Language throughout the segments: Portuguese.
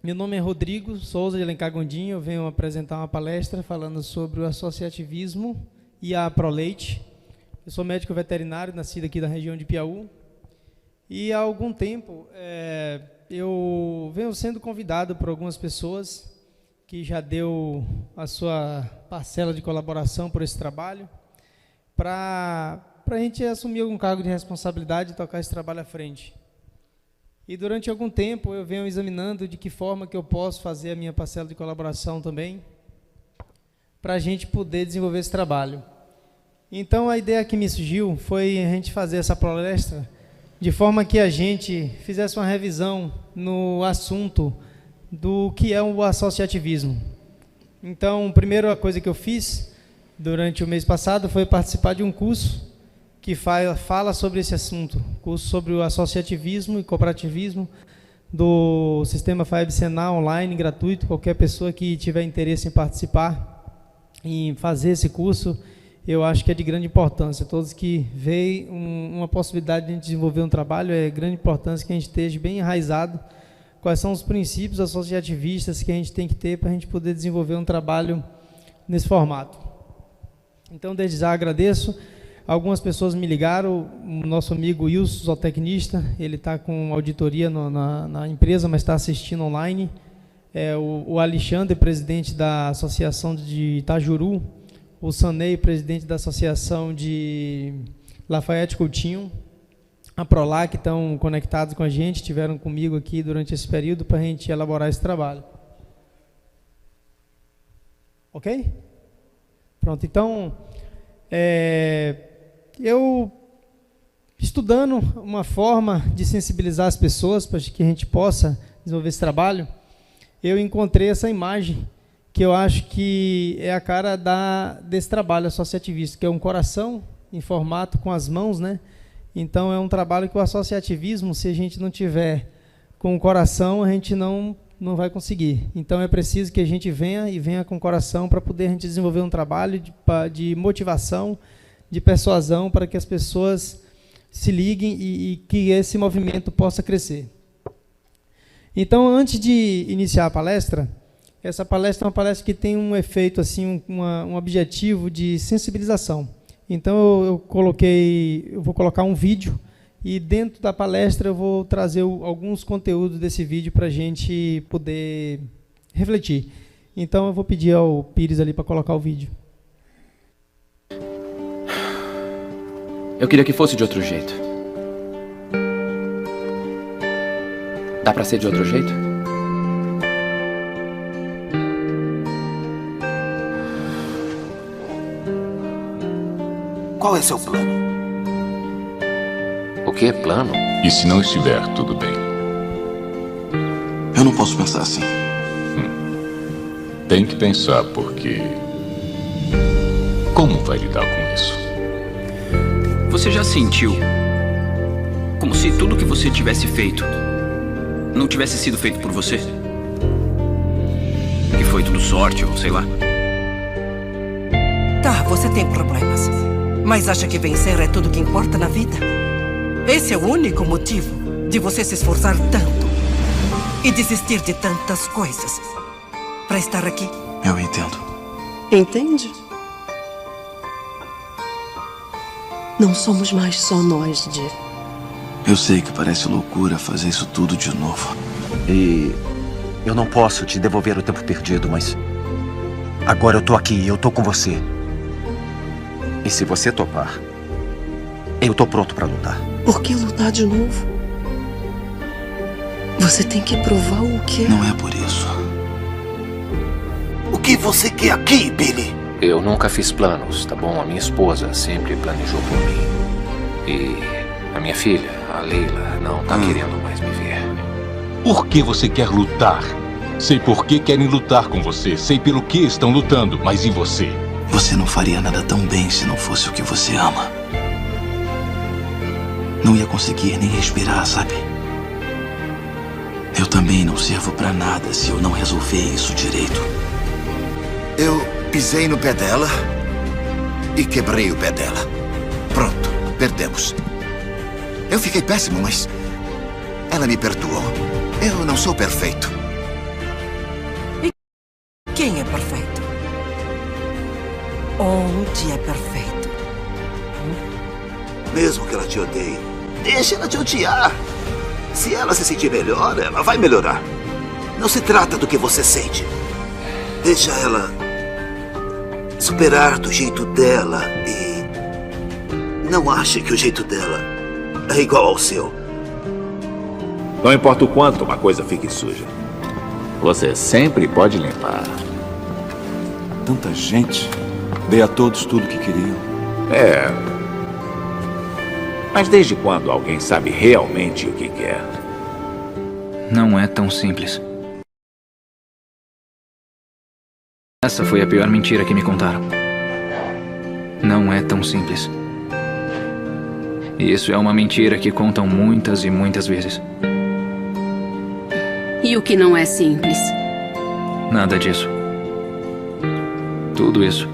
Meu nome é Rodrigo Souza de Alencar Gondim. Eu venho apresentar uma palestra falando sobre o associativismo e a Proleite. Eu sou médico veterinário, nascido aqui da região de Piauí. E há algum tempo eu venho sendo convidado por algumas pessoas que já deu a sua parcela de colaboração por esse trabalho, para a gente assumir algum cargo de responsabilidade e tocar esse trabalho à frente. E durante algum tempo eu venho examinando de que forma que eu posso fazer a minha parcela de colaboração também, para a gente poder desenvolver esse trabalho. Então a ideia que me surgiu foi a gente fazer essa palestra de forma que a gente fizesse uma revisão no assunto do que é o associativismo. Então, a primeira coisa que eu fiz durante o mês passado foi participar de um curso que fala sobre esse assunto, curso sobre o associativismo e cooperativismo do sistema FAEB Senal online, gratuito. Qualquer pessoa que tiver interesse em participar, em fazer esse curso, eu acho que é de grande importância. Todos que veem uma possibilidade de a gente desenvolver um trabalho, é de grande importância que a gente esteja bem enraizado quais são os princípios associativistas que a gente tem que ter para a gente poder desenvolver um trabalho nesse formato. Então, desde já agradeço. Algumas pessoas me ligaram, o nosso amigo Wilson, zootecnista, ele está com auditoria na empresa, mas está assistindo online. O Alexandre, presidente da Associação de Itajuru, o Sanei, presidente da Associação de Lafayette Coutinho, a Prolac, que estão conectados com a gente, estiveram comigo aqui durante esse período para a gente elaborar esse trabalho. Ok? Pronto, então, eu estudando uma forma de sensibilizar as pessoas para que a gente possa desenvolver esse trabalho, eu encontrei essa imagem que eu acho que é a cara desse trabalho associativista, que é um coração em formato com as mãos, né? Então, é um trabalho que o associativismo, se a gente não tiver com o coração, a gente não vai conseguir. Então, é preciso que a gente venha com o coração para poder a gente desenvolver um trabalho de motivação, de persuasão, para que as pessoas se liguem e que esse movimento possa crescer. Então, antes de iniciar a palestra, essa palestra é uma palestra que tem um efeito, assim, um objetivo de sensibilização. Então, eu vou colocar um vídeo e dentro da palestra eu vou trazer alguns conteúdos desse vídeo para a gente poder refletir. Então, eu vou pedir ao Pires ali para colocar o vídeo. Eu queria que fosse de outro jeito. Dá para ser de outro jeito? Qual é seu plano? O que? Plano? E se não estiver tudo bem? Eu não posso pensar assim. Tem que pensar, porque... Como vai lidar com isso? Você já sentiu como se tudo que você tivesse feito não tivesse sido feito por você? Que foi tudo sorte, ou sei lá. Tá, você tem problemas. Mas acha que vencer é tudo que importa na vida? Esse é o único motivo de você se esforçar tanto e desistir de tantas coisas para estar aqui? Eu entendo. Entende? Não somos mais só nós, Jay. Eu sei que parece loucura fazer isso tudo de novo. E eu não posso te devolver o tempo perdido, mas agora eu tô aqui e eu tô com você. E se você topar, eu tô pronto pra lutar. Por que lutar de novo? Você tem que provar o quê? Não é por isso. O que você quer aqui, Billy? Eu nunca fiz planos, tá bom? A minha esposa sempre planejou por mim. E a minha filha, a Leila, não tá querendo mais me ver. Por que você quer lutar? Sei por que querem lutar com você, sei pelo que estão lutando, mas e você? Você não faria nada tão bem se não fosse o que você ama. Não ia conseguir nem respirar, sabe? Eu também não sirvo pra nada se eu não resolver isso direito. Eu pisei no pé dela e quebrei o pé dela. Pronto, perdemos. Eu fiquei péssimo, mas ela me perdoou. Eu não sou perfeito. dia é perfeito. Mesmo que ela te odeie, deixa ela te odiar. Se ela se sentir melhor, ela vai melhorar. Não se trata do que você sente. Deixa ela superar do jeito dela e não ache que o jeito dela é igual ao seu. Não importa o quanto uma coisa fique suja, você sempre pode limpar. Tanta gente. Dei a todos tudo que queriam. É. Mas desde quando alguém sabe realmente o que quer? Não é tão simples. Essa foi a pior mentira que me contaram. Não é tão simples. E isso é uma mentira que contam muitas e muitas vezes. E o que não é simples? Nada disso. Tudo isso.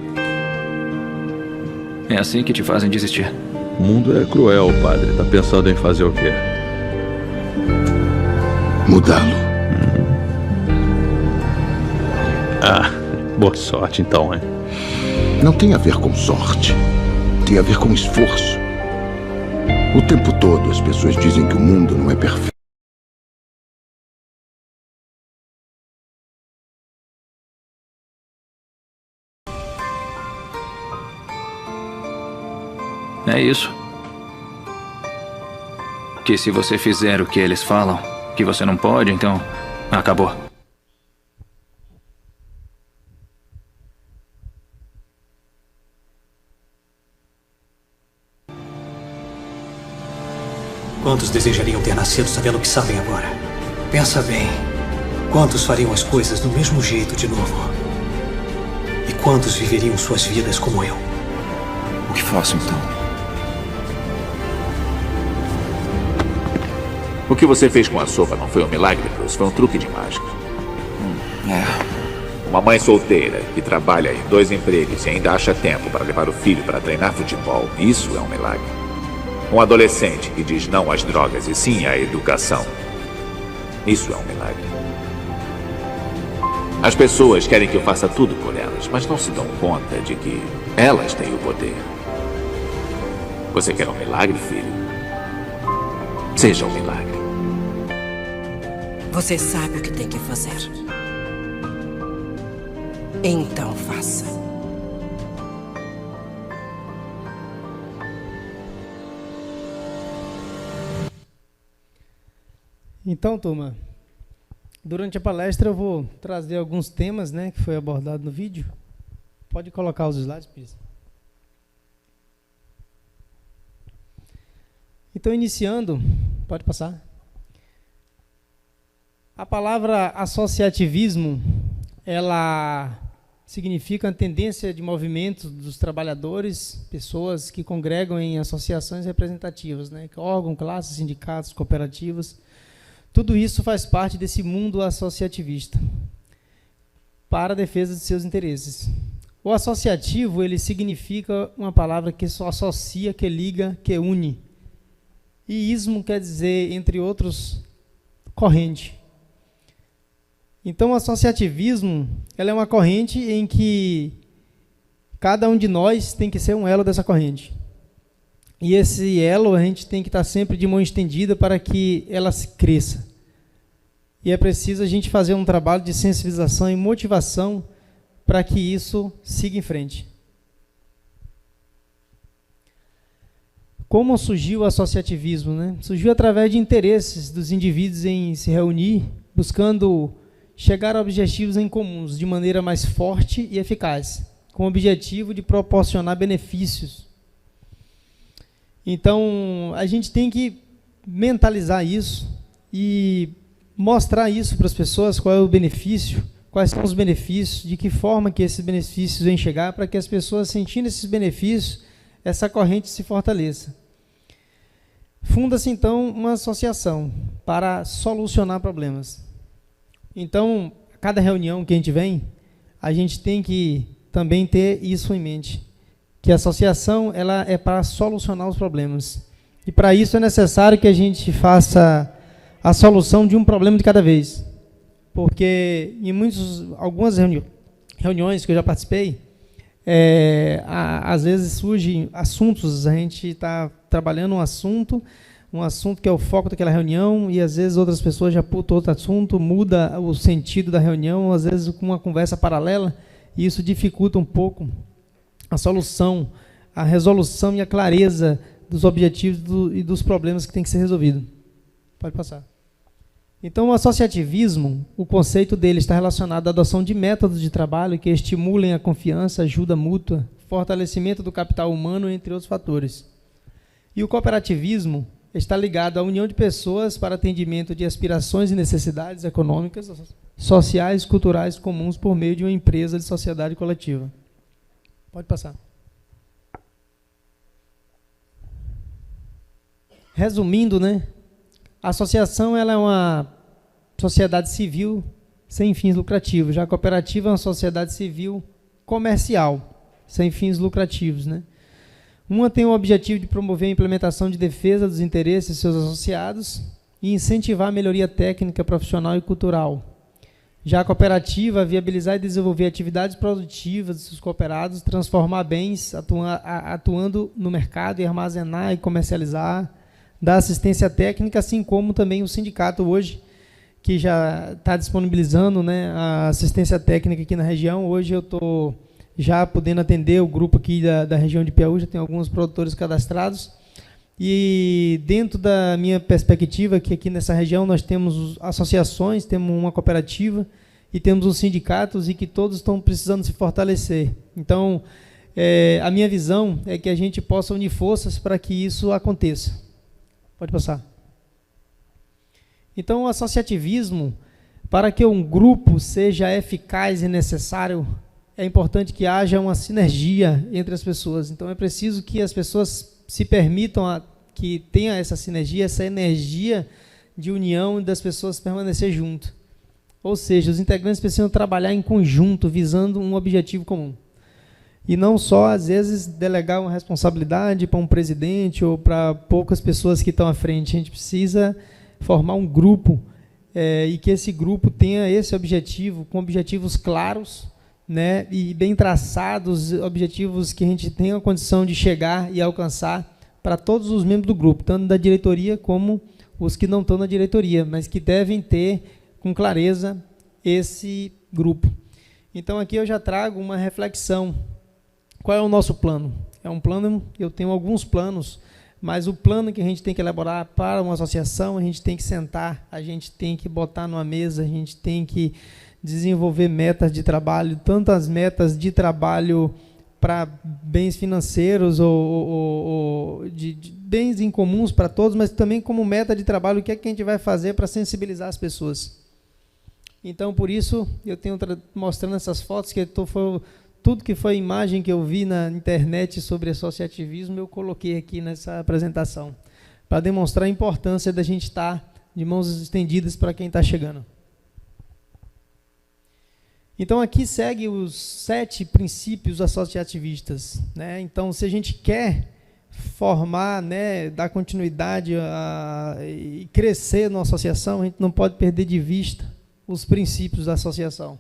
É assim que te fazem desistir. O mundo é cruel, padre. Tá pensando em fazer o quê? Mudá-lo. Ah, boa sorte então, hein? Não tem a ver com sorte. Tem a ver com esforço. O tempo todo as pessoas dizem que o mundo não é perfeito. É isso. Que se você fizer o que eles falam, que você não pode, então acabou. Quantos desejariam ter nascido sabendo o que sabem agora? Pensa bem. Quantos fariam as coisas do mesmo jeito de novo? E quantos viveriam suas vidas como eu? O que faço então? O que você fez com a sopa não foi um milagre, Bruce, foi um truque de mágica. Uma mãe solteira que trabalha em 2 empregos e ainda acha tempo para levar o filho para treinar futebol, isso é um milagre. Um adolescente que diz não às drogas e sim à educação, isso é um milagre. As pessoas querem que eu faça tudo por elas, mas não se dão conta de que elas têm o poder. Você quer um milagre, filho? Seja um milagre. Você sabe o que tem que fazer. Então faça. Então, turma, durante a palestra eu vou trazer alguns temas, né, que foi abordado no vídeo. Pode colocar os slides, Pires. Então, iniciando, pode passar. A palavra associativismo, ela significa a tendência de movimento dos trabalhadores, pessoas que congregam em associações representativas, né? Órgãos, classes, sindicatos, cooperativas. Tudo isso faz parte desse mundo associativista, para a defesa de seus interesses. O associativo, ele significa uma palavra que só associa, que liga, que une. E ismo quer dizer, entre outros, corrente. Então, o associativismo, ela é uma corrente em que cada um de nós tem que ser um elo dessa corrente. E esse elo a gente tem que estar sempre de mão estendida para que ela cresça. E é preciso a gente fazer um trabalho de sensibilização e motivação para que isso siga em frente. Como surgiu o associativismo, né? Surgiu através de interesses dos indivíduos em se reunir, buscando chegar a objetivos em comuns de maneira mais forte e eficaz, com o objetivo de proporcionar benefícios. Então, a gente tem que mentalizar isso e mostrar isso para as pessoas, qual é o benefício, quais são os benefícios, de que forma que esses benefícios vêm chegar, para que as pessoas, sentindo esses benefícios, essa corrente se fortaleça. Funda-se, então, uma associação para solucionar problemas. Então, cada reunião que a gente vem, a gente tem que também ter isso em mente, que a associação ela é para solucionar os problemas. E para isso é necessário que a gente faça a solução de um problema de cada vez. Porque em algumas reuniões que eu já participei, às vezes surgem assuntos, a gente está trabalhando um assunto que é o foco daquela reunião, e às vezes outras pessoas já putam outro assunto, muda o sentido da reunião, às vezes com uma conversa paralela, e isso dificulta um pouco a solução, a resolução e a clareza dos objetivos e dos problemas que tem que ser resolvido. Pode passar. Então, o associativismo, o conceito dele está relacionado à adoção de métodos de trabalho que estimulem a confiança, ajuda mútua, fortalecimento do capital humano, entre outros fatores. E o cooperativismo está ligado à união de pessoas para atendimento de aspirações e necessidades econômicas, sociais e culturais comuns por meio de uma empresa de sociedade coletiva. Pode passar. Resumindo, né? A associação ela é uma sociedade civil sem fins lucrativos. Já a cooperativa é uma sociedade civil comercial, sem fins lucrativos, né? Uma tem o objetivo de promover a implementação de defesa dos interesses de seus associados e incentivar a melhoria técnica, profissional e cultural. Já a cooperativa, viabilizar e desenvolver atividades produtivas dos seus cooperados, transformar bens, atuando no mercado e armazenar e comercializar, dar assistência técnica, assim como também o sindicato hoje, que já está disponibilizando, né, a assistência técnica aqui na região. Hoje eu estou já podendo atender o grupo aqui da região de Piauí, já tem alguns produtores cadastrados. E dentro da minha perspectiva, que aqui nessa região nós temos associações, temos uma cooperativa e temos os sindicatos, e que todos estão precisando se fortalecer. Então, a minha visão é que a gente possa unir forças para que isso aconteça. Pode passar. Então, o associativismo, para que um grupo seja eficaz e necessário, é importante que haja uma sinergia entre as pessoas. Então, é preciso que as pessoas se permitam que tenha essa sinergia, essa energia de união das pessoas permanecer junto. Ou seja, os integrantes precisam trabalhar em conjunto, visando um objetivo comum. E não só, às vezes, delegar uma responsabilidade para um presidente ou para poucas pessoas que estão à frente. A gente precisa formar um grupo e que esse grupo tenha esse objetivo, com objetivos claros, né, e bem traçados, objetivos que a gente tenha a condição de chegar e alcançar para todos os membros do grupo, tanto da diretoria como os que não estão na diretoria, mas que devem ter com clareza esse grupo. Então, aqui eu já trago uma reflexão. Qual é o nosso plano? É um plano, eu tenho alguns planos, mas o plano que a gente tem que elaborar para uma associação, a gente tem que sentar, a gente tem que botar numa mesa, a gente tem que desenvolver metas de trabalho, tanto as metas de trabalho para bens financeiros ou de bens incomuns para todos, mas também como meta de trabalho, o que é que a gente vai fazer para sensibilizar as pessoas. Então, por isso, eu tenho mostrando essas fotos, que tudo que foi imagem que eu vi na internet sobre associativismo, eu coloquei aqui nessa apresentação, para demonstrar a importância da gente estar de mãos estendidas para quem está chegando. Então, aqui segue os 7 princípios associativistas, né? Então, se a gente quer formar, né, dar continuidade e crescer na associação, a gente não pode perder de vista os princípios da associação.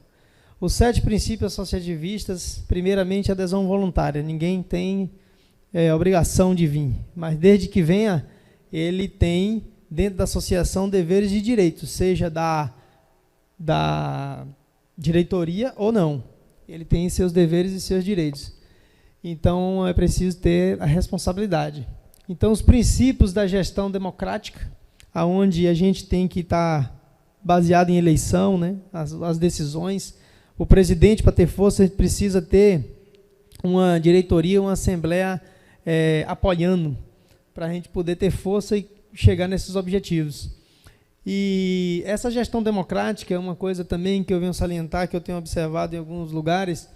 Os 7 princípios associativistas, primeiramente, adesão voluntária. Ninguém tem obrigação de vir, mas desde que venha, ele tem, dentro da associação, deveres e direitos, seja da diretoria ou não. Ele tem seus deveres e seus direitos. Então, é preciso ter a responsabilidade. Então, os princípios da gestão democrática, onde a gente tem que estar baseado em eleição, né, as decisões. O presidente, para ter força, ele precisa ter uma diretoria, uma assembleia apoiando, para a gente poder ter força e chegar nesses objetivos. E essa gestão democrática é uma coisa também que eu venho salientar, que eu tenho observado em alguns lugares,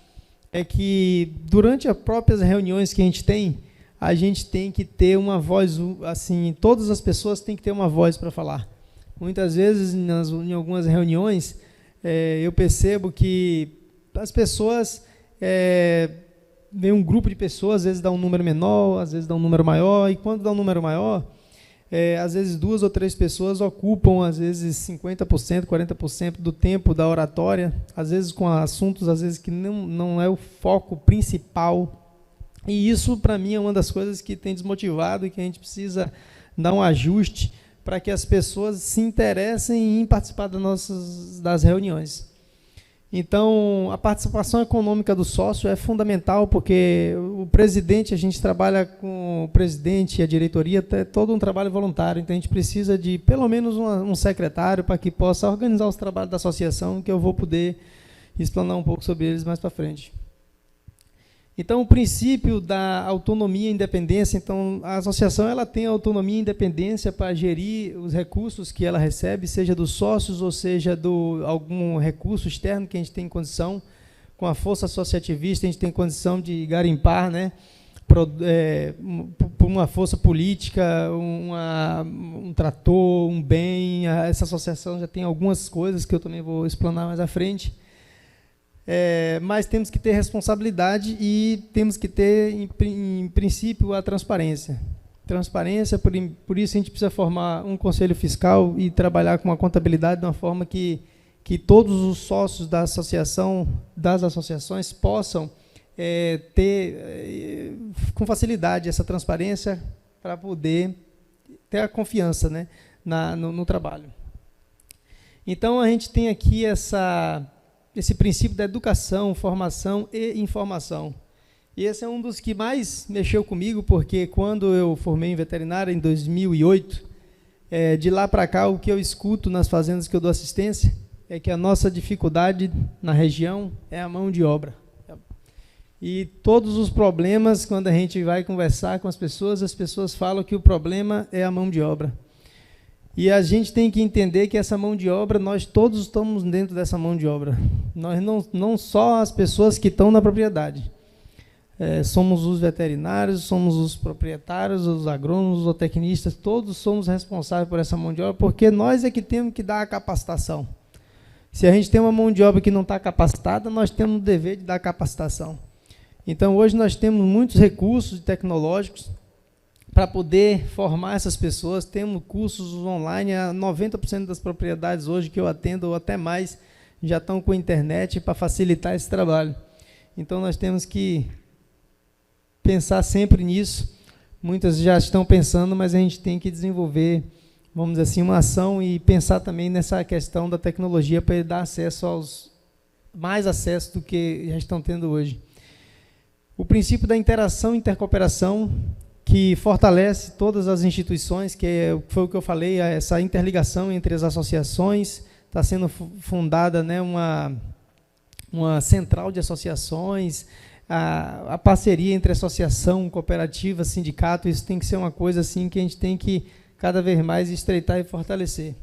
é que durante as próprias reuniões que a gente tem que ter uma voz, assim, todas as pessoas têm que ter uma voz para falar. Muitas vezes, em algumas reuniões, eu percebo que as pessoas, vem um grupo de pessoas, às vezes dá um número menor, às vezes dá um número maior, e quando dá um número maior, às vezes 2 ou 3 pessoas ocupam, às vezes 50%, 40% do tempo da oratória, às vezes com assuntos, às vezes que não é o foco principal. E isso, para mim, é uma das coisas que tem desmotivado e que a gente precisa dar um ajuste para que as pessoas se interessem em participar das reuniões. Então, a participação econômica do sócio é fundamental, porque o presidente, a gente trabalha com o presidente e a diretoria, é todo um trabalho voluntário, então a gente precisa de pelo menos um secretário para que possa organizar os trabalhos da associação, que eu vou poder explanar um pouco sobre eles mais para frente. Então, o princípio da autonomia e independência, então, a associação ela tem autonomia e independência para gerir os recursos que ela recebe, seja dos sócios ou seja algum recurso externo que a gente tem condição. Com a força associativista, a gente tem condição de garimpar, né, por uma força política, um trator, um bem. Essa associação já tem algumas coisas que eu também vou explanar mais à frente. Mas temos que ter responsabilidade e temos que ter, em princípio, a transparência. Transparência, por isso a gente precisa formar um conselho fiscal e trabalhar com a contabilidade de uma forma que todos os sócios das associações possam ter com facilidade essa transparência para poder ter a confiança, né, no trabalho. Então, a gente tem aqui esse princípio da educação, formação e informação. E esse é um dos que mais mexeu comigo, porque quando eu formei em veterinária, em 2008, de lá para cá, o que eu escuto nas fazendas que eu dou assistência é que a nossa dificuldade na região é a mão de obra. E todos os problemas, quando a gente vai conversar com as pessoas falam que o problema é a mão de obra. E a gente tem que entender que essa mão de obra, nós todos estamos dentro dessa mão de obra. Nós não só as pessoas que estão na propriedade. Somos os veterinários, somos os proprietários, os agrônomos, os zootecnistas, todos somos responsáveis por essa mão de obra, porque nós é que temos que dar a capacitação. Se a gente tem uma mão de obra que não está capacitada, nós temos o dever de dar capacitação. Então, hoje nós temos muitos recursos tecnológicos para poder formar essas pessoas. Temos cursos online, 90% das propriedades hoje que eu atendo, ou até mais, já estão com internet para facilitar esse trabalho. Então, nós temos que pensar sempre nisso. Muitas já estão pensando, mas a gente tem que desenvolver, vamos dizer assim, uma ação e pensar também nessa questão da tecnologia para dar mais acesso do que já estão tendo hoje. O princípio da interação e intercooperação, que fortalece todas as instituições, foi o que eu falei, essa interligação entre as associações. Está sendo fundada, né, uma central de associações, a parceria entre associação, cooperativa, sindicato. Isso tem que ser uma coisa assim que a gente tem que cada vez mais estreitar e fortalecer.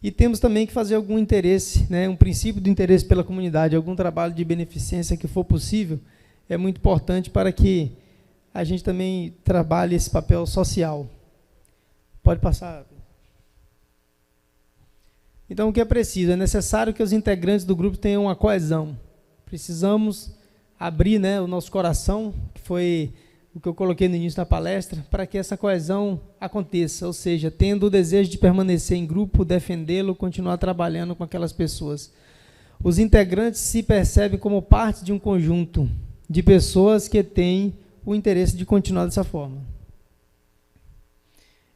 E temos também que fazer algum interesse, né, um princípio do interesse pela comunidade, algum trabalho de beneficência que for possível, é muito importante para que a gente também trabalhe esse papel social. Pode passar. Então, o que é preciso? É necessário que os integrantes do grupo tenham uma coesão. Precisamos abrir, né, o nosso coração, que foi o que eu coloquei no início da palestra, para que essa coesão aconteça, ou seja, tendo o desejo de permanecer em grupo, defendê-lo, continuar trabalhando com aquelas pessoas. Os integrantes se percebem como parte de um conjunto de pessoas que têm o interesse de continuar dessa forma.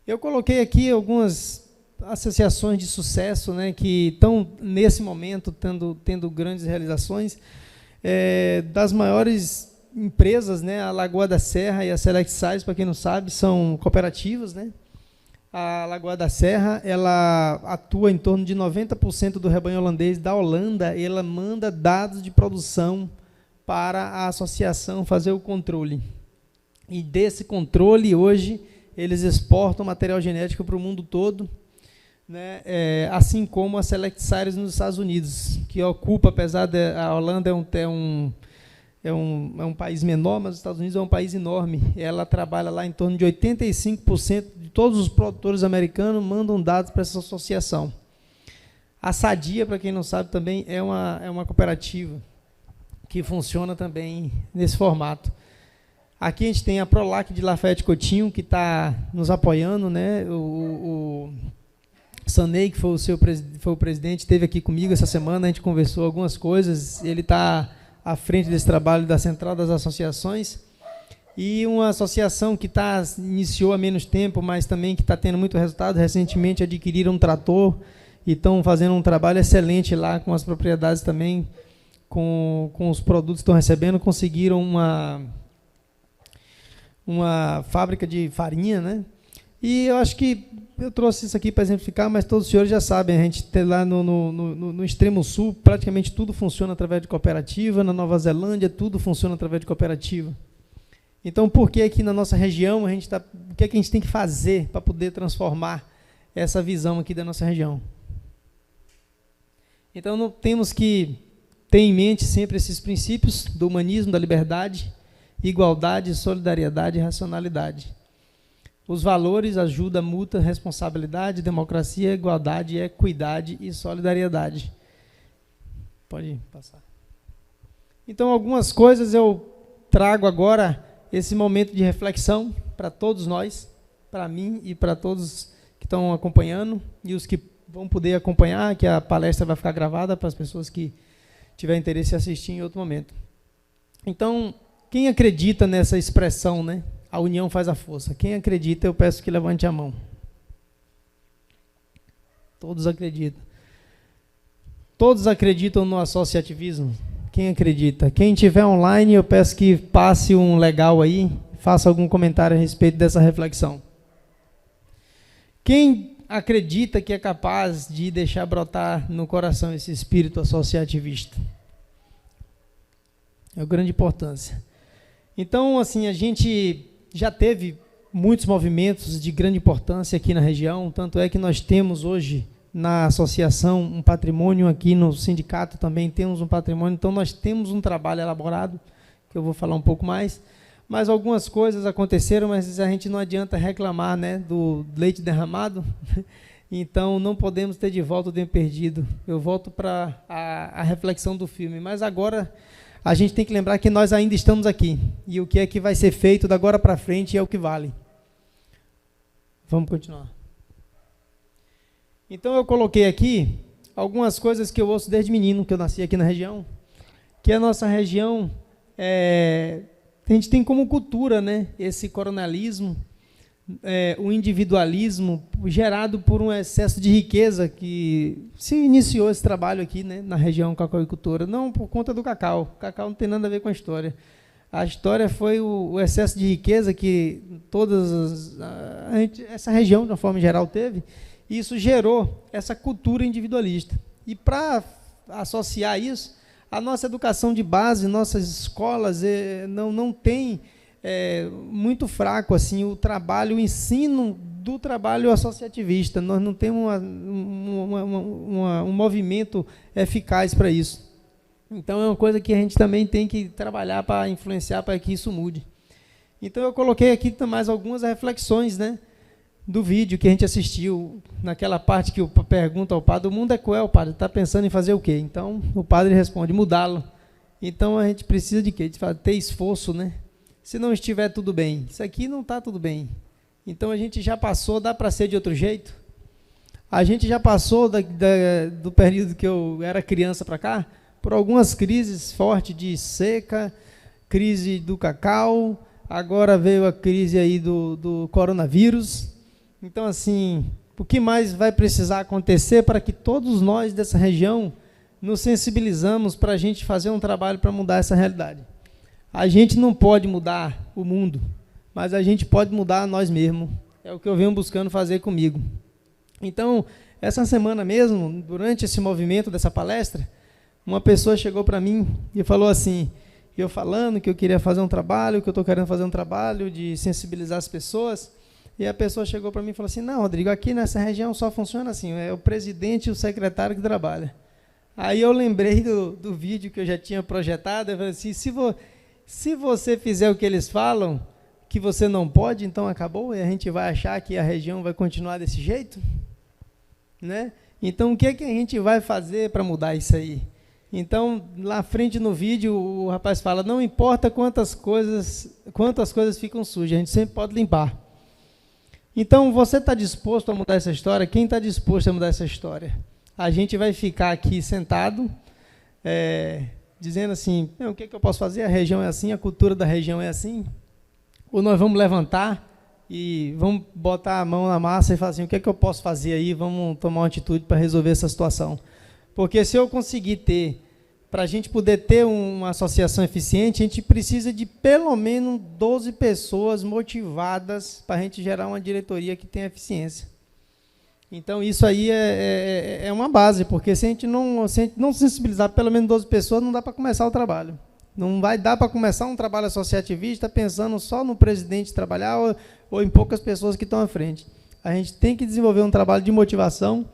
Eu coloquei aqui algumas associações de sucesso, né, que estão, nesse momento, tendo grandes realizações. Das maiores empresas, né, a Lagoa da Serra e a Select Size, para quem não sabe, são cooperativas, né? A Lagoa da Serra, ela atua em torno de 90% do rebanho holandês da Holanda, e ela manda dados de produção para a associação fazer o controle. E desse controle, hoje, eles exportam material genético para o mundo todo, né? Assim como a Select Series nos Estados Unidos, que ocupa, apesar de a Holanda é um país menor, mas os Estados Unidos é um país enorme. Ela trabalha lá em torno de 85% de todos os produtores americanos mandam dados para essa associação. A Sadia, para quem não sabe, também é uma cooperativa que funciona também nesse formato. Aqui a gente tem a Prolac de Lafayette Coutinho, que está nos apoiando, né? O Sanei, que foi o presidente, esteve aqui comigo essa semana, a gente conversou algumas coisas, ele está à frente desse trabalho da Central das Associações, e uma associação que iniciou há menos tempo, mas também que está tendo muito resultado, recentemente adquiriram um trator e estão fazendo um trabalho excelente lá com as propriedades também, com os produtos que estão recebendo, conseguiram uma fábrica de farinha, né? E eu acho que eu trouxe isso aqui para exemplificar, mas todos os senhores já sabem, a gente tem lá no extremo sul, praticamente tudo funciona através de cooperativa, na Nova Zelândia tudo funciona através de cooperativa. Então, por que aqui na nossa região, o que é que a gente tem que fazer para poder transformar essa visão aqui da nossa região? Então, temos que ter em mente sempre esses princípios do humanismo, da liberdade, igualdade, solidariedade e racionalidade. Os valores: ajuda mútua, responsabilidade, democracia, igualdade, equidade e solidariedade. Pode passar. Então, algumas coisas eu trago agora, esse momento de reflexão para todos nós, para mim e para todos que estão acompanhando e os que vão poder acompanhar, que a palestra vai ficar gravada para as pessoas que tiverem interesse em assistir em outro momento. Então, quem acredita nessa expressão, né? A união faz a força. Quem acredita, eu peço que levante a mão. Todos acreditam. Todos acreditam no associativismo? Quem acredita? Quem estiver online, eu peço que passe um legal aí, faça algum comentário a respeito dessa reflexão. Quem acredita que é capaz de deixar brotar no coração esse espírito associativista? É de grande importância. Então, assim, a gente já teve muitos movimentos de grande importância aqui na região, tanto é que nós temos hoje na associação um patrimônio, aqui no sindicato também temos um patrimônio, então nós temos um trabalho elaborado, que eu vou falar um pouco mais, mas algumas coisas aconteceram, mas a gente não adianta reclamar, né, do leite derramado, então não podemos ter de volta o tempo perdido. Eu volto para a reflexão do filme, mas agora a gente tem que lembrar que nós ainda estamos aqui, e o que é que vai ser feito da agora para frente é o que vale. Vamos continuar. Então eu coloquei aqui algumas coisas que eu ouço desde menino, que eu nasci aqui na região, que a nossa região, a gente tem como cultura, né, esse coronelismo, o individualismo gerado por um excesso de riqueza que se iniciou esse trabalho aqui, né, na região cacauicultora, não por conta do cacau. O cacau não tem nada a ver com a história. A história foi o excesso de riqueza que essa região, de uma forma geral, teve, e isso gerou essa cultura individualista. E para associar isso, a nossa educação de base, nossas escolas não tem muito fraco assim o trabalho, o ensino do trabalho associativista. Nós não temos um movimento eficaz para isso. Então, é uma coisa que a gente também tem que trabalhar para influenciar para que isso mude. Então, eu coloquei aqui mais algumas reflexões, né, do vídeo que a gente assistiu, naquela parte que o pergunta ao padre: o mundo é cruel, padre, está pensando em fazer o quê? Então, o padre responde: mudá-lo. Então, a gente precisa de quê? De ter esforço, né? Se não estiver tudo bem, isso aqui não está tudo bem. Então, a gente já passou, dá para ser de outro jeito? A gente já passou do período que eu era criança para cá, por algumas crises fortes de seca, crise do cacau, agora veio a crise aí do coronavírus. Então, assim, o que mais vai precisar acontecer para que todos nós dessa região nos sensibilizamos para a gente fazer um trabalho para mudar essa realidade? A gente não pode mudar o mundo, mas a gente pode mudar nós mesmos. É o que eu venho buscando fazer comigo. Então, essa semana mesmo, durante esse movimento dessa palestra, uma pessoa chegou para mim e falou assim, eu falando que eu queria fazer um trabalho, que eu estou querendo fazer um trabalho de sensibilizar as pessoas, e a pessoa chegou para mim e falou assim: não, Rodrigo, aqui nessa região só funciona assim, é o presidente e o secretário que trabalham. Aí eu lembrei do vídeo que eu já tinha projetado, eu falei assim: se você fizer o que eles falam, que você não pode, então acabou, e a gente vai achar que a região vai continuar desse jeito? Né? Então, o que é que a gente vai fazer para mudar isso aí? Então, lá à frente no vídeo, o rapaz fala, não importa quantas coisas ficam sujas, a gente sempre pode limpar. Então, você está disposto a mudar essa história? Quem está disposto a mudar essa história? A gente vai ficar aqui sentado, dizendo assim, o que eu posso fazer? A região é assim, a cultura da região é assim? Ou nós vamos levantar e vamos botar a mão na massa e falar assim, o que eu posso fazer aí? Vamos tomar uma atitude para resolver essa situação. Porque se eu conseguir para a gente poder ter uma associação eficiente, a gente precisa de pelo menos 12 pessoas motivadas para a gente gerar uma diretoria que tenha eficiência. Então, isso aí é uma base, porque se a gente não sensibilizar pelo menos 12 pessoas, não dá para começar o trabalho. Não vai dar para começar um trabalho associativista pensando só no presidente trabalhar ou em poucas pessoas que estão à frente. A gente tem que desenvolver um trabalho de motivação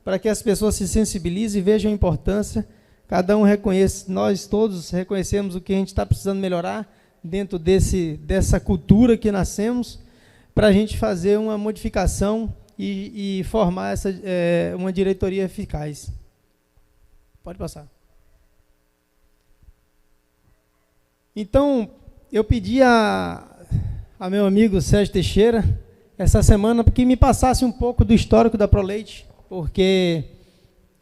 para que as pessoas se sensibilizem e vejam a importância. Cada um reconhece, nós todos reconhecemos o que a gente está precisando melhorar dentro dessa cultura que nascemos, para a gente fazer uma modificação e formar uma diretoria eficaz. Pode passar. Então, eu pedi a meu amigo Sérgio Teixeira, essa semana, que me passasse um pouco do histórico da ProLeite, porque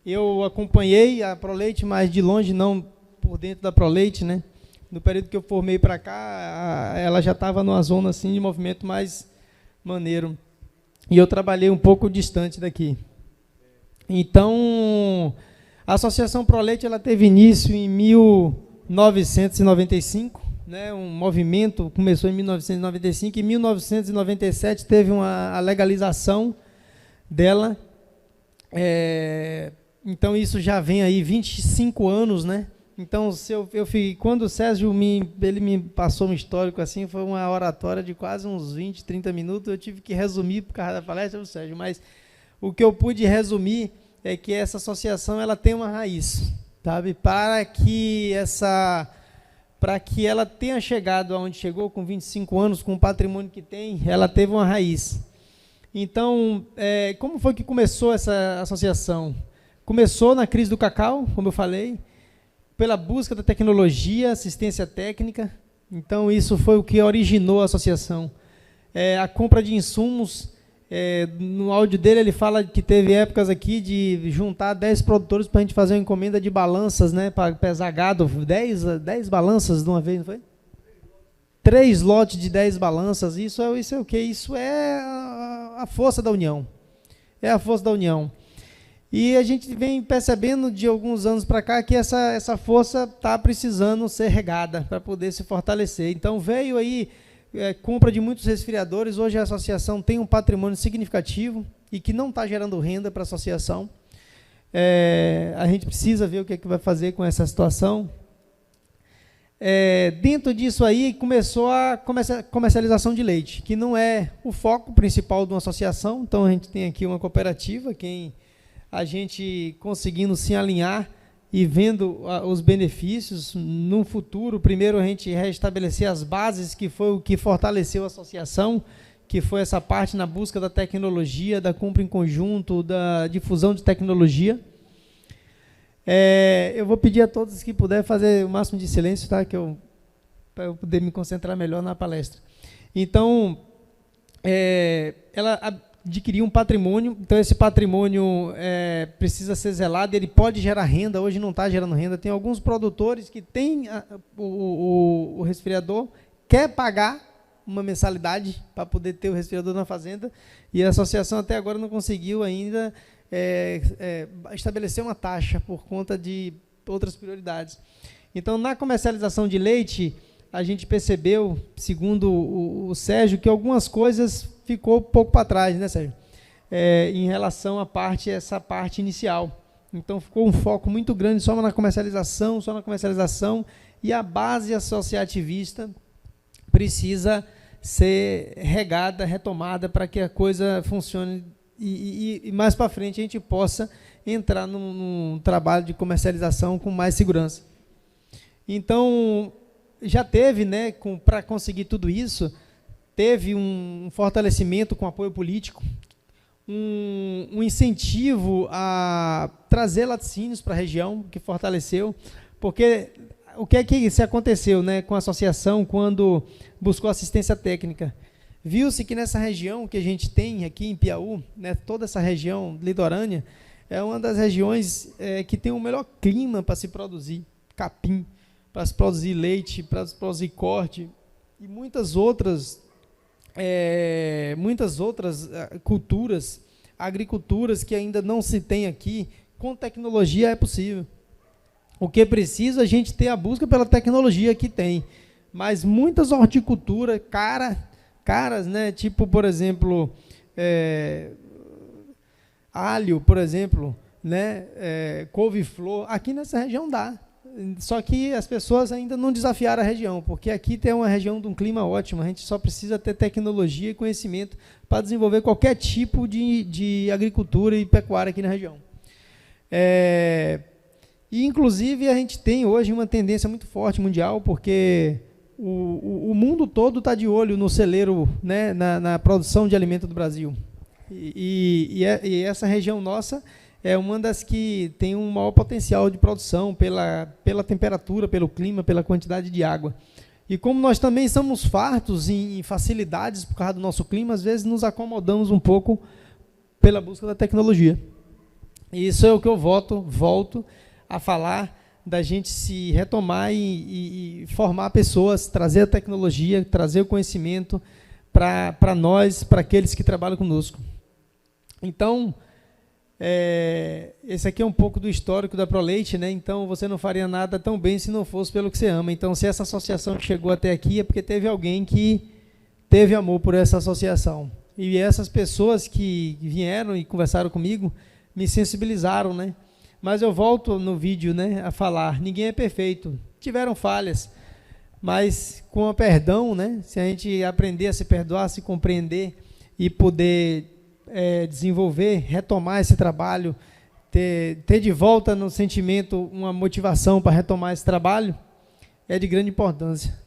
eu acompanhei a ProLeite, mas de longe, não por dentro da ProLeite, né? No período que eu formei para cá, ela já estava numa zona assim, de movimento mais maneiro. E eu trabalhei um pouco distante daqui. Então, a Associação ProLeite ela teve início em 1995, né? Um movimento começou em 1995, e em 1997 teve a legalização dela. Então, isso já vem aí 25 anos, né? Então, quando o Sérgio ele me passou um histórico assim, foi uma oratória de quase uns 20, 30 minutos, eu tive que resumir por causa da palestra do Sérgio, mas o que eu pude resumir é que essa associação ela tem uma raiz, sabe? Para que ela tenha chegado aonde chegou, com 25 anos, com o patrimônio que tem, ela teve uma raiz. Então, como foi que começou essa associação? Começou na crise do cacau, como eu falei, pela busca da tecnologia, assistência técnica. Então, isso foi o que originou a associação. A compra de insumos, no áudio dele, ele fala que teve épocas aqui de juntar 10 produtores para a gente fazer uma encomenda de balanças, né, para pesar gado, 10 balanças de uma vez, não foi? 3 lotes de 10 balanças, isso é o quê? Isso é a força da união. É a força da união. E a gente vem percebendo de alguns anos para cá que essa força está precisando ser regada para poder se fortalecer. Então, veio aí compra de muitos resfriadores. Hoje a associação tem um patrimônio significativo e que não está gerando renda para a associação. A gente precisa ver o que vai fazer com essa situação. Dentro disso aí, começou a comercialização de leite, que não é o foco principal de uma associação. Então, a gente tem aqui uma cooperativa, a gente conseguindo se alinhar e vendo os benefícios no futuro. Primeiro, a gente restabelecer as bases, que foi o que fortaleceu a associação, que foi essa parte na busca da tecnologia, da compra em conjunto, da difusão de tecnologia. Eu vou pedir a todos que puderem fazer o máximo de silêncio, tá? Para eu poder me concentrar melhor na palestra. Então, ela adquirir um patrimônio, então esse patrimônio precisa ser zelado, ele pode gerar renda, hoje não está gerando renda. Tem alguns produtores que têm o resfriador, quer pagar uma mensalidade para poder ter o resfriador na fazenda, e a associação até agora não conseguiu ainda estabelecer uma taxa por conta de outras prioridades. Então, na comercialização de leite, a gente percebeu, segundo o Sérgio, que algumas coisas ficou um pouco para trás, né, Sérgio? Em relação essa parte inicial. Então, ficou um foco muito grande só na comercialização, e a base associativista precisa ser regada, retomada, para que a coisa funcione e mais para frente a gente possa entrar num trabalho de comercialização com mais segurança. Então, já teve, né, para conseguir tudo isso, teve um fortalecimento com apoio político. um incentivo a trazer laticínios para a região, que fortaleceu, porque o que é que se aconteceu, né, com a associação quando buscou assistência técnica? Viu-se que nessa região que a gente tem aqui em Piauí, né, toda essa região litorânea, é uma das regiões que tem o melhor clima para se produzir capim, para se produzir leite, para se produzir corte e muitas outras culturas, agriculturas que ainda não se tem aqui. Com tecnologia é possível. O que é preciso a gente ter a busca pela tecnologia que tem, mas muitas horticulturas caras, né, tipo, por exemplo, alho, por exemplo, né, couve-flor, aqui nessa região dá. Só que as pessoas ainda não desafiaram a região, porque aqui tem uma região de um clima ótimo, a gente só precisa ter tecnologia e conhecimento para desenvolver qualquer tipo de agricultura e pecuária aqui na região. E, inclusive, a gente tem hoje uma tendência muito forte mundial, porque o mundo todo está de olho no celeiro, né, na produção de alimento do Brasil. E essa região nossa é uma das que tem um maior potencial de produção pela temperatura, pelo clima, pela quantidade de água. E como nós também somos fartos em facilidades por causa do nosso clima, às vezes nos acomodamos um pouco pela busca da tecnologia. E isso é o que eu volto a falar, da gente se retomar e formar pessoas, trazer a tecnologia, trazer o conhecimento para nós, para aqueles que trabalham conosco. Então, esse aqui é um pouco do histórico da ProLeite, né? Então, você não faria nada tão bem se não fosse pelo que você ama. Então, se essa associação chegou até aqui, é porque teve alguém que teve amor por essa associação. E essas pessoas que vieram e conversaram comigo me sensibilizaram, né? Mas eu volto no vídeo, né, a falar, ninguém é perfeito, tiveram falhas, mas com o perdão, né, se a gente aprender a se perdoar, se compreender e poder desenvolver, retomar esse trabalho, ter de volta no sentimento uma motivação para retomar esse trabalho, é de grande importância.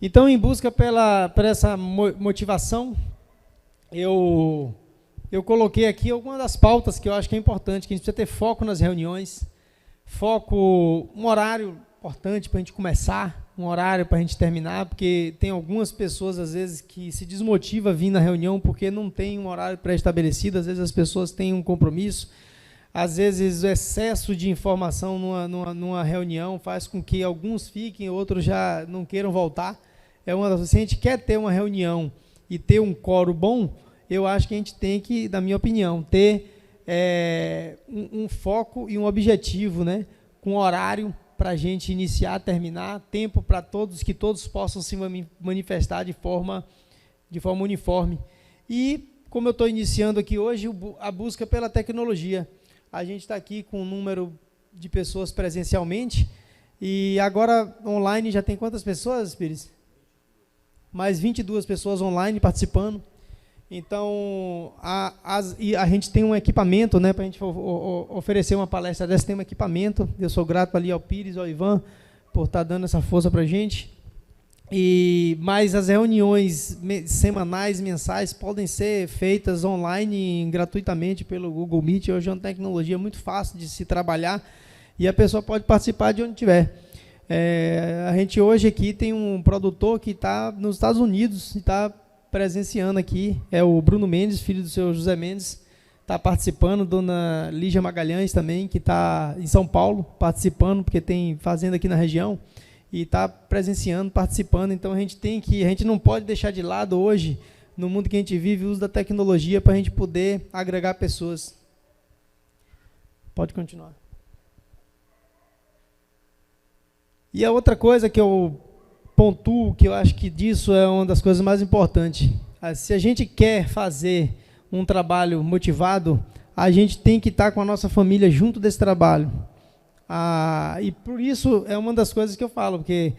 Então, em busca por essa motivação, eu coloquei aqui algumas das pautas que eu acho que é importante, que a gente precisa ter foco nas reuniões, um horário importante para a gente começar, um horário para a gente terminar, porque tem algumas pessoas, às vezes, que se desmotiva a vir na reunião porque não tem um horário pré-estabelecido, às vezes as pessoas têm um compromisso, às vezes o excesso de informação numa reunião faz com que alguns fiquem, outros já não queiram voltar. Se a gente quer ter uma reunião e ter um quórum bom, eu acho que a gente tem que, na minha opinião, ter um foco e um objetivo, né, com horário para a gente iniciar, terminar, tempo para todos, que todos possam se manifestar de forma uniforme. E, como eu estou iniciando aqui hoje, a busca pela tecnologia. A gente está aqui com um número de pessoas presencialmente, e agora online já tem quantas pessoas, Pires? Mais 22 pessoas online participando. Então, a gente tem um equipamento, né, para a gente oferecer uma palestra dessa, tem um equipamento. Eu sou grato ali ao Pires, ao Ivan, por estar dando essa força para a gente. Mas as reuniões semanais, mensais, podem ser feitas online gratuitamente pelo Google Meet. Hoje é uma tecnologia muito fácil de se trabalhar e a pessoa pode participar de onde estiver. A gente hoje aqui tem um produtor que está nos Estados Unidos e está presenciando aqui, é o Bruno Mendes, filho do seu José Mendes, está participando, dona Lígia Magalhães também, que está em São Paulo, participando, porque tem fazenda aqui na região, e está presenciando, participando. Então a gente não pode deixar de lado hoje, no mundo que a gente vive, o uso da tecnologia para a gente poder agregar pessoas. Pode continuar. E a outra coisa que eu pontuo, que eu acho que disso é uma das coisas mais importantes. Se a gente quer fazer um trabalho motivado, a gente tem que estar com a nossa família junto desse trabalho. E por isso é uma das coisas que eu falo, porque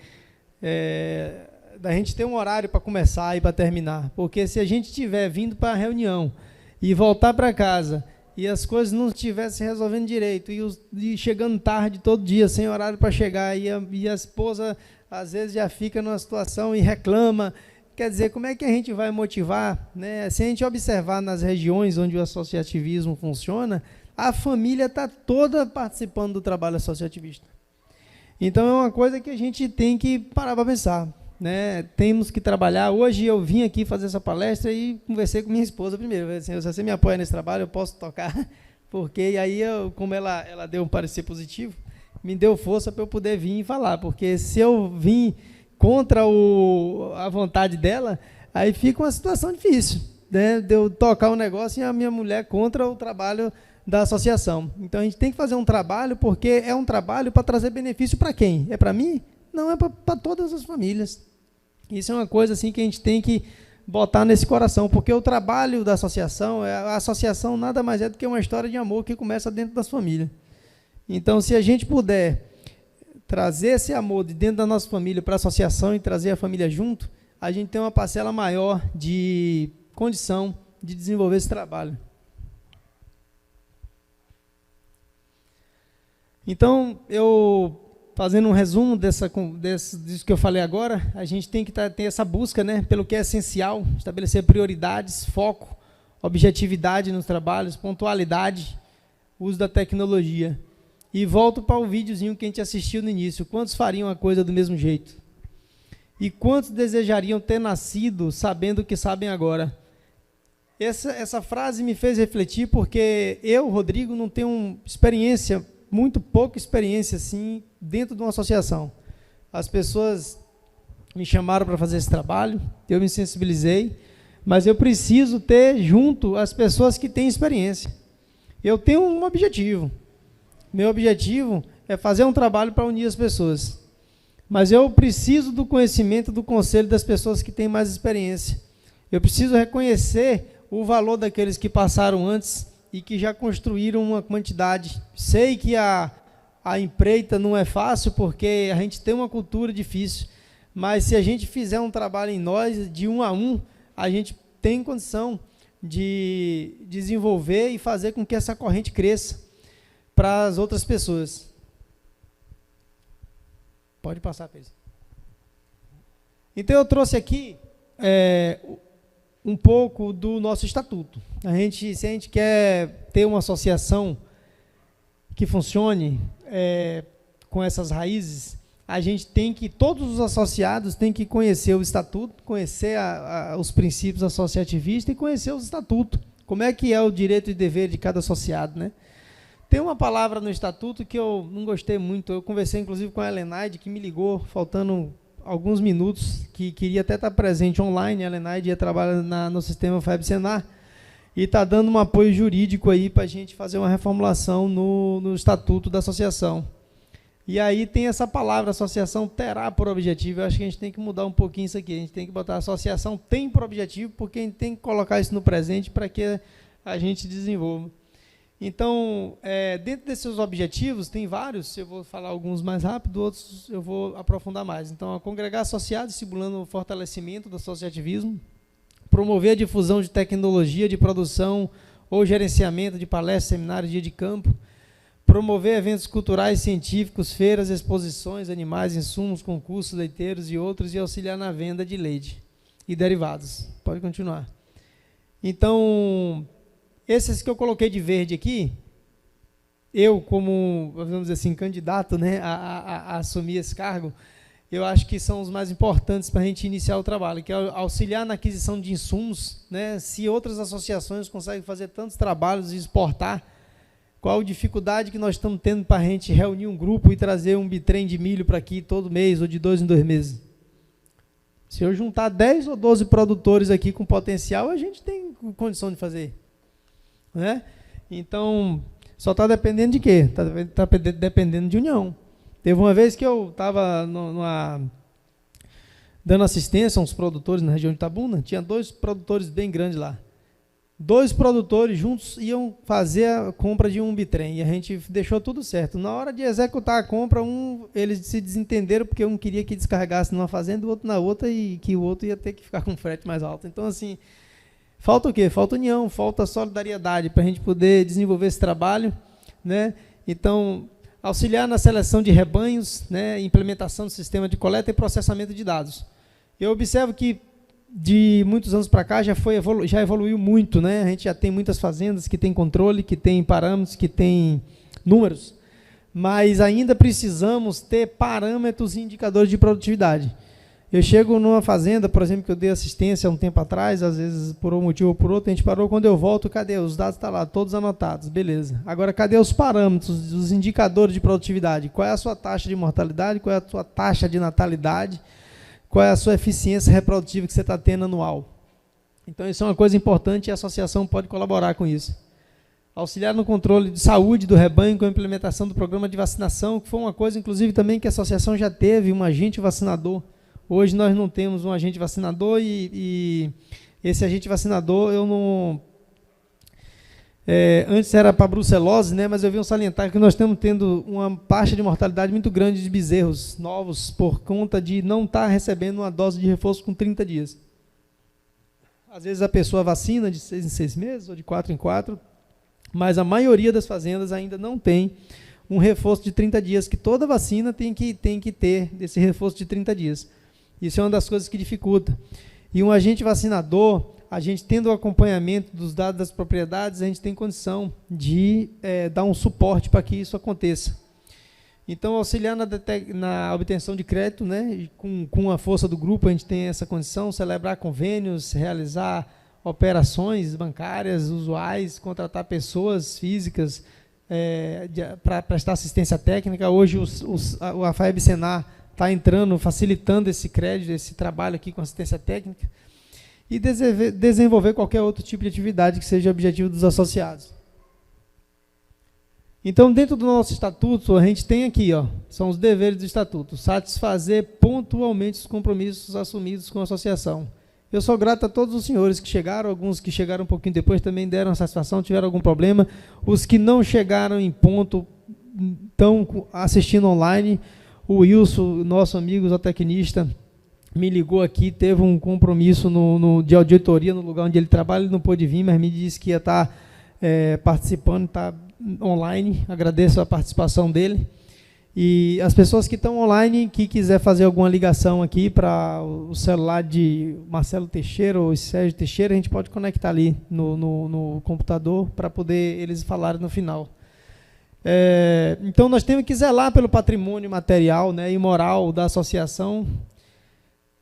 da gente ter um horário para começar e para terminar. Porque se a gente estiver vindo para a reunião e voltar para casa e as coisas não estivessem resolvendo direito, e chegando tarde todo dia, sem horário para chegar, e a esposa às vezes já fica numa situação e reclama, quer dizer, como é que a gente vai motivar, né? Se a gente observar nas regiões onde o associativismo funciona, a família está toda participando do trabalho associativista. Então, é uma coisa que a gente tem que parar para pensar, né? Temos que trabalhar. Hoje eu vim aqui fazer essa palestra e conversei com minha esposa primeiro. Assim, se você me apoia nesse trabalho, eu posso tocar, porque aí, como ela deu um parecer positivo, me deu força para eu poder vir e falar, porque se eu vim contra a vontade dela, aí fica uma situação difícil, né? De eu tocar um negócio e a minha mulher contra o trabalho da associação. Então, a gente tem que fazer um trabalho, porque é um trabalho para trazer benefício para quem? É para mim? Não, é para todas as famílias. Isso é uma coisa assim que a gente tem que botar nesse coração, porque o trabalho da associação, a associação nada mais é do que uma história de amor que começa dentro das famílias. Então, se a gente puder trazer esse amor de dentro da nossa família para a associação e trazer a família junto, a gente tem uma parcela maior de condição de desenvolver esse trabalho. Então, fazendo um resumo disso que eu falei agora, a gente tem que ter essa busca, né, pelo que é essencial, estabelecer prioridades, foco, objetividade nos trabalhos, pontualidade, uso da tecnologia. E volto para o videozinho que a gente assistiu no início. Quantos fariam a coisa do mesmo jeito? E quantos desejariam ter nascido sabendo o que sabem agora? Essa frase me fez refletir, porque eu, Rodrigo, não tenho experiência, muito pouca experiência assim, dentro de uma associação. As pessoas me chamaram para fazer esse trabalho, eu me sensibilizei, mas eu preciso ter junto as pessoas que têm experiência. Eu tenho um objetivo. Meu objetivo é fazer um trabalho para unir as pessoas. Mas eu preciso do conhecimento, do conselho das pessoas que têm mais experiência. Eu preciso reconhecer o valor daqueles que passaram antes e que já construíram uma quantidade. Sei que a empreita não é fácil, porque a gente tem uma cultura difícil, mas se a gente fizer um trabalho em nós, de 1 a 1, a gente tem condição de desenvolver e fazer com que essa corrente cresça para as outras pessoas. Pode passar, Pedro. Então, eu trouxe aqui um pouco do nosso estatuto. Se a gente quer ter uma associação que funcione com essas raízes, a gente tem que, todos os associados têm que conhecer o estatuto, conhecer os princípios associativistas e conhecer os estatutos. Como é que é o direito e dever de cada associado, né? Tem uma palavra no estatuto que eu não gostei muito. Eu conversei, inclusive, com a Helenaide, que me ligou, faltando alguns minutos, que queria até estar presente online. A Helenaide trabalha no sistema FEB Senar e está dando um apoio jurídico aí para a gente fazer uma reformulação no estatuto da associação. E aí tem essa palavra, associação terá por objetivo. Eu acho que a gente tem que mudar um pouquinho isso aqui. A gente tem que botar associação tem por objetivo, porque a gente tem que colocar isso no presente para que a gente desenvolva. Então, dentro desses objetivos, tem vários, eu vou falar alguns mais rápido, outros eu vou aprofundar mais. Então, congregar associados, estimulando o fortalecimento do associativismo, promover a difusão de tecnologia de produção ou gerenciamento de palestras, seminários, dia de campo, promover eventos culturais, científicos, feiras, exposições, animais, insumos, concursos, leiteiros e outros, e auxiliar na venda de leite e derivados. Pode continuar. Então, esses que eu coloquei de verde aqui, eu como, vamos dizer assim, candidato, né, a assumir esse cargo, eu acho que são os mais importantes para a gente iniciar o trabalho, que é auxiliar na aquisição de insumos, né? Se outras associações conseguem fazer tantos trabalhos e exportar, qual a dificuldade que nós estamos tendo para a gente reunir um grupo e trazer um bitrem de milho para aqui todo mês ou de 2 em 2 meses? Se eu juntar 10 ou 12 produtores aqui com potencial, a gente tem condição de fazer. Né? Então, só está dependendo de quê? Está dependendo de união. Teve uma vez que eu estava dando assistência a uns produtores na região de Itabuna, tinha 2 produtores bem grandes lá. 2 produtores juntos iam fazer a compra de um bitrem, e a gente deixou tudo certo. Na hora de executar a compra, eles se desentenderam, porque um queria que descarregasse numa fazenda, o outro na outra, e que o outro ia ter que ficar com frete mais alto. Então, assim, falta o quê? Falta união, falta solidariedade para a gente poder desenvolver esse trabalho, né? Então, auxiliar na seleção de rebanhos, né? Implementação do sistema de coleta e processamento de dados. Eu observo que de muitos anos para cá, já evoluiu muito, né? A gente já tem muitas fazendas que têm controle, que têm parâmetros, que têm números, mas ainda precisamos ter parâmetros e indicadores de produtividade. Eu chego numa fazenda, por exemplo, que eu dei assistência há um tempo atrás, às vezes por um motivo ou por outro, a gente parou, quando eu volto, cadê? Os dados estão lá, todos anotados, beleza. Agora, cadê os parâmetros, os indicadores de produtividade? Qual é a sua taxa de mortalidade, qual é a sua taxa de natalidade, qual é a sua eficiência reprodutiva que você está tendo anual? Então, isso é uma coisa importante e a associação pode colaborar com isso. Auxiliar no controle de saúde do rebanho com a implementação do programa de vacinação, que foi uma coisa, inclusive, também que a associação já teve, um agente vacinador. Hoje nós não temos um agente vacinador e esse agente vacinador, eu não... antes era para brucelose, né, mas eu vi salientar que nós estamos tendo uma taxa de mortalidade muito grande de bezerros novos por conta de não estar recebendo uma dose de reforço com 30 dias. Às vezes a pessoa vacina de 6 em 6 meses ou de 4 em 4, mas a maioria das fazendas ainda não tem um reforço de 30 dias, que toda vacina tem que ter esse reforço de 30 dias. Isso é uma das coisas que dificulta. E um agente vacinador, a gente tendo o acompanhamento dos dados das propriedades, a gente tem condição de dar um suporte para que isso aconteça. Então, auxiliar na obtenção de crédito, né, com a força do grupo, a gente tem essa condição, celebrar convênios, realizar operações bancárias usuais, contratar pessoas físicas para prestar assistência técnica. Hoje, a FAEB Senar está entrando, facilitando esse crédito, esse trabalho aqui com assistência técnica, e desenvolver qualquer outro tipo de atividade que seja objetivo dos associados. Então, dentro do nosso estatuto, a gente tem aqui, são os deveres do estatuto: satisfazer pontualmente os compromissos assumidos com a associação. Eu sou grato a todos os senhores que chegaram, alguns que chegaram um pouquinho depois também deram satisfação, tiveram algum problema. Os que não chegaram em ponto, estão assistindo online. O Wilson, nosso amigo zootecnista, me ligou aqui, teve um compromisso de auditoria no lugar onde ele trabalha, ele não pôde vir, mas me disse que ia estar participando, está online. Agradeço a participação dele. E as pessoas que estão online, que quiser fazer alguma ligação aqui para o celular de Marcelo Teixeira ou Sérgio Teixeira, a gente pode conectar ali no computador para poder eles falarem no final. Então, nós temos que zelar pelo patrimônio material, né, e moral da associação.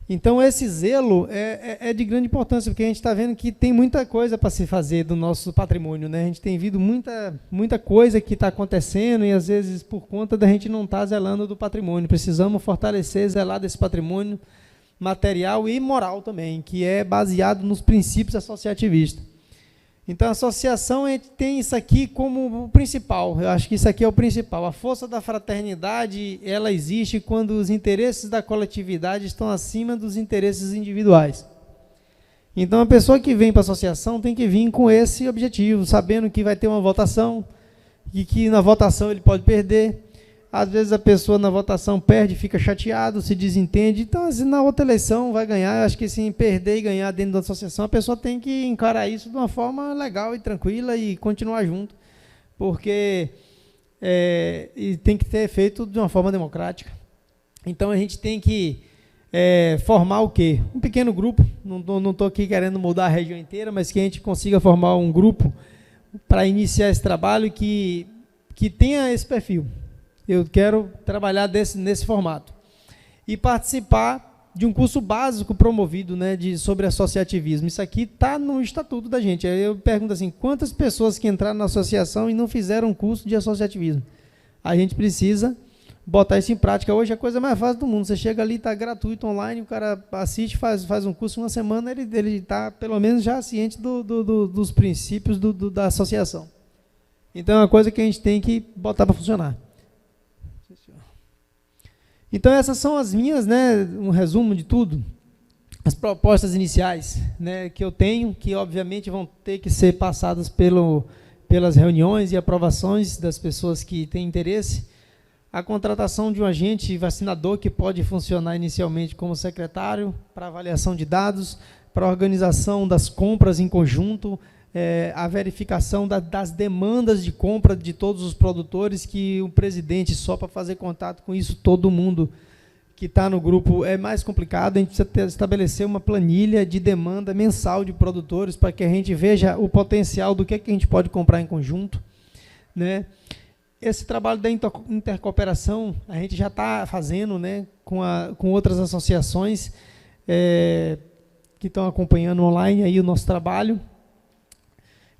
Então, esse zelo é de grande importância, porque a gente está vendo que tem muita coisa para se fazer do nosso patrimônio, né? A gente tem visto muita coisa que está acontecendo e, às vezes, por conta da gente não estar zelando do patrimônio. Precisamos fortalecer, zelar desse patrimônio material e moral também, que é baseado nos princípios associativistas. Então, a associação, a gente tem isso aqui como o principal. Eu acho que isso aqui é o principal. A força da fraternidade, ela existe quando os interesses da coletividade estão acima dos interesses individuais. Então, a pessoa que vem para a associação tem que vir com esse objetivo, sabendo que vai ter uma votação, e que na votação ele pode perder. Às vezes a pessoa na votação perde, fica chateado, se desentende. Então, assim, na outra eleição vai ganhar. Eu acho que, assim, perder e ganhar dentro da associação, a pessoa tem que encarar isso de uma forma legal e tranquila e continuar junto, porque e tem que ter feito de uma forma democrática. Então, a gente tem que formar o quê? Um pequeno grupo. Não estou aqui querendo mudar a região inteira, mas que a gente consiga formar um grupo para iniciar esse trabalho que tenha esse perfil. Eu quero trabalhar nesse formato. E participar de um curso básico promovido, né, sobre associativismo. Isso aqui está no estatuto da gente. Aí eu pergunto assim, quantas pessoas que entraram na associação e não fizeram um curso de associativismo? A gente precisa botar isso em prática. Hoje é a coisa mais fácil do mundo. Você chega ali, está gratuito, online, o cara assiste, faz um curso, uma semana, ele está, pelo menos, já ciente dos princípios da associação. Então, é uma coisa que a gente tem que botar para funcionar. Então, essas são as minhas, né, um resumo de tudo, as propostas iniciais, né, que eu tenho, que obviamente vão ter que ser passadas pelas reuniões e aprovações das pessoas que têm interesse. A contratação de um agente vacinador que pode funcionar inicialmente como secretário para avaliação de dados, para a organização das compras em conjunto, a verificação das demandas de compra de todos os produtores, que o presidente, só para fazer contato com isso, todo mundo que está no grupo é mais complicado. A gente precisa estabelecer uma planilha de demanda mensal de produtores para que a gente veja o potencial do que a gente pode comprar em conjunto, né? Esse trabalho da intercooperação a gente já está fazendo, né, com outras associações que estão acompanhando online aí o nosso trabalho.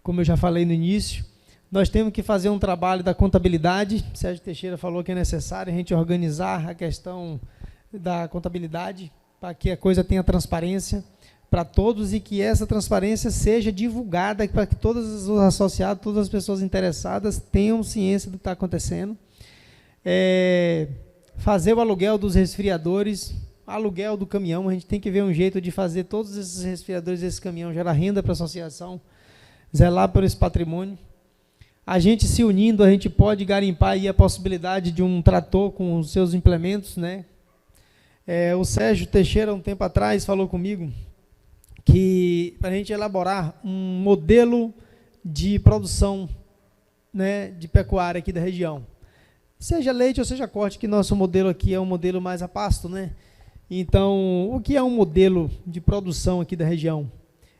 Como eu já falei no início, nós temos que fazer um trabalho da contabilidade. Sérgio Teixeira falou que é necessário a gente organizar a questão da contabilidade para que a coisa tenha transparência para todos e que essa transparência seja divulgada para que todos os associados, todas as pessoas interessadas tenham ciência do que está acontecendo. Fazer o aluguel dos resfriadores, aluguel do caminhão, a gente tem que ver um jeito de fazer todos esses resfriadores, esse caminhão gerar renda para a associação, zelar por esse patrimônio. A gente se unindo, a gente pode garimpar aí a possibilidade de um trator com os seus implementos, né? O Sérgio Teixeira, um tempo atrás, falou comigo que para a gente elaborar um modelo de produção, né, de pecuária aqui da região, seja leite ou seja corte, que nosso modelo aqui é um modelo mais a pasto, né? Então, o que é um modelo de produção aqui da região?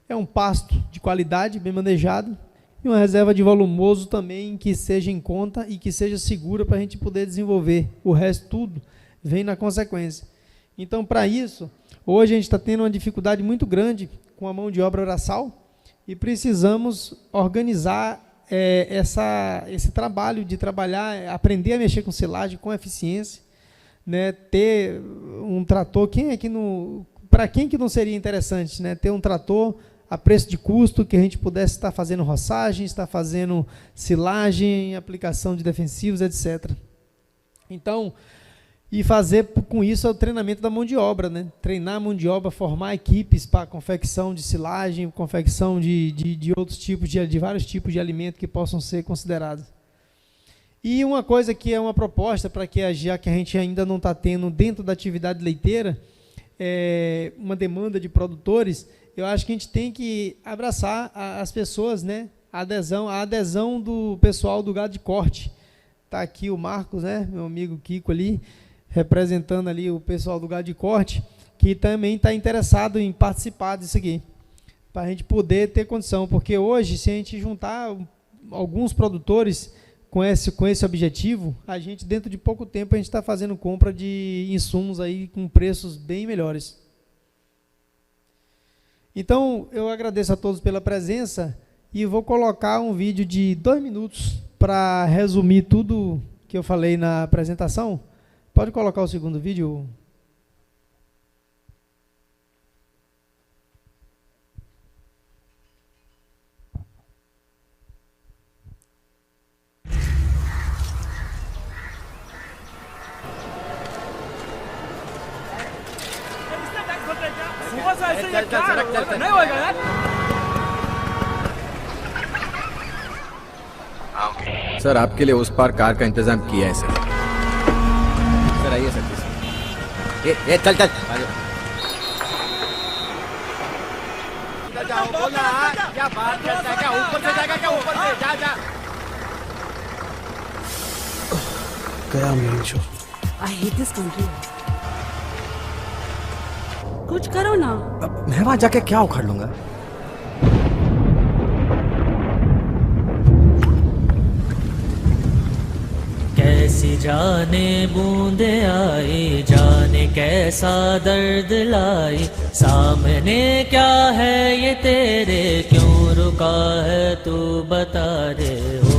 É um pasto de qualidade, bem manejado, e uma reserva de volumoso também que seja em conta e que seja segura para a gente poder desenvolver. O resto tudo vem na consequência. Então, para isso, hoje a gente está tendo uma dificuldade muito grande com a mão de obra braçal e precisamos organizar esse trabalho de trabalhar, aprender a mexer com silagem com eficiência, né? Ter um trator, para quem que não seria interessante, né? Ter um trator a preço de custo, que a gente pudesse estar fazendo roçagem, estar fazendo silagem, aplicação de defensivos, etc. Então, e fazer com isso o treinamento da mão de obra, né? Treinar a mão de obra, formar equipes para confecção de silagem, confecção de outros tipos, de vários tipos de alimento que possam ser considerados. E uma coisa que é uma proposta, para que, já que a gente ainda não está tendo dentro da atividade leiteira, uma demanda de produtores, eu acho que a gente tem que abraçar as pessoas, né? A adesão do pessoal do gado de corte. Está aqui o Marcos, né? Meu amigo Kiko ali, representando ali o pessoal do gado de corte, que também está interessado em participar disso aqui, para a gente poder ter condição, porque hoje, se a gente juntar alguns produtores com esse objetivo, a gente, dentro de pouco tempo, a gente está fazendo compra de insumos aí com preços bem melhores. Então, eu agradeço a todos pela presença e vou colocar um vídeo de 2 minutos para resumir tudo que eu falei na apresentação. Pode colocar o segundo vídeo. Sir आपके लिए उस पार कार का इंतजाम किया है sir. Sir आइए सर। ये चल चल जाओ बोला क्या बात करता है, क्या ऊपर से जाएगा, क्या ऊपर से जा जा गया main show. I hate this country. कुछ करो ना। मैं वहां जाके क्या उखाड़ लूंगा? कैसी जाने बूंदे आई, जाने कैसा दर्द लाई, सामने क्या है ये तेरे, क्यों रुका है तू बता दे हो।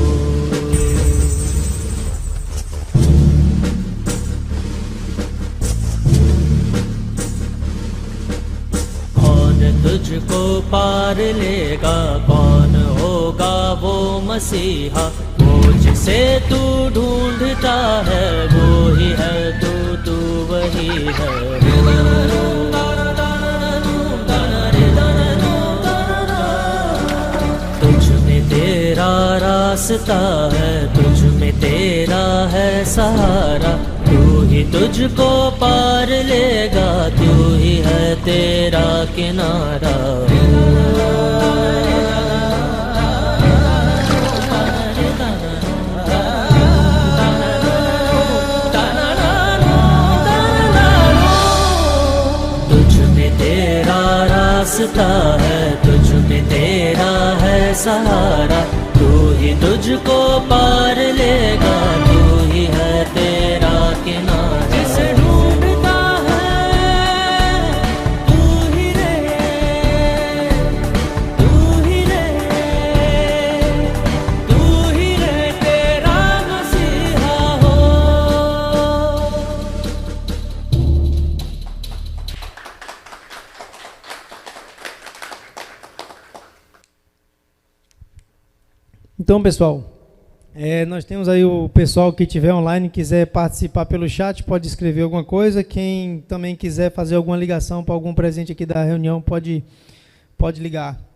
कौन तुझको पार लेगा, कौन होगा वो मसीहा, जिसे तू ढूंढता है वो ही है तू वही है। तुझ में तेरा रास्ता है, तुझ में तेरा है सहारा, तू ही तुझको पार लेगा, तू ही है तेरा किनारा। सहारा, तू ही तुझको पार लेगा, तू ही है तेरा किनारा। जिसे ढूंढता है तू ही रे, तू ही रे, तू ही रे तेरा मसीहा हो। Então, pessoal, nós temos aí o pessoal que estiver online, quiser participar pelo chat, pode escrever alguma coisa. Quem também quiser fazer alguma ligação para algum presente aqui da reunião, pode ligar.